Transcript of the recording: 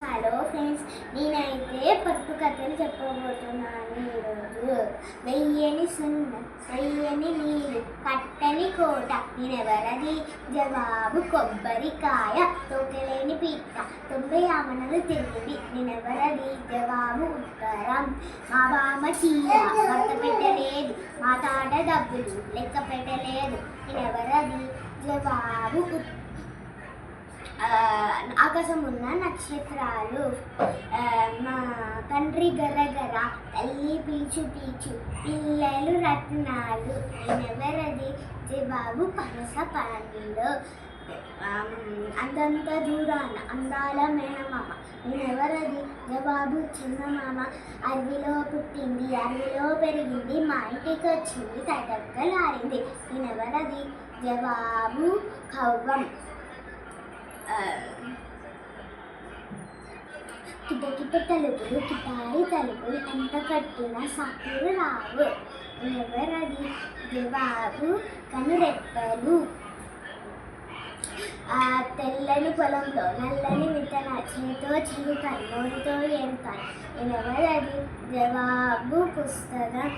Hello friends, నేనైతే పట్టు కథలు చెప్పబోతున్నాను ఈరోజు. వెయ్యని సున్న, వెయ్యని నీళ్ళు, కట్టని కోట, నేనెవరది? జవాబు కొబ్బరికాయ. తోకలేని పిట్ట, 90 ఆమనలు తిరిగింది, నేనెవరది? జవాబు ఉత్తరం. మా బామ్మ చీర భర్త పెట్టలేదు, మా తాట డబ్బులు లెక్క పెట్టలేదు, నేనెవరది? జవాబు ఆకాశం ఉన్న నక్షత్రాలు. మా తండ్రి గరగర, తల్లి పీచు పీచు, పిల్లలు రత్నాలు, నేనెవరది? జవాబు పనస పండు. అంతంత దూరాన అందాల మేనమామ, నేనెవరది? జవాబు చందమామ. అడవిలో పుట్టింది, అడవిలో పెరిగింది, మా ఇంటికి వచ్చింది, తటక్కలారింది, నేనెవరది? జవాబు కవ్వం. కిటకిట తలుపులు, కిటాయి తలుపులు, ఎంత కట్టినా సాకులు రావు, ఎవరది? జవాబు కనురెప్పలు. తెల్లని పొలంలో నల్లని విత్తనాలు, చేతితో చిలుతాను, నోటితో ఏరుతాను, ఎవరది? జవాబు పుస్తకం.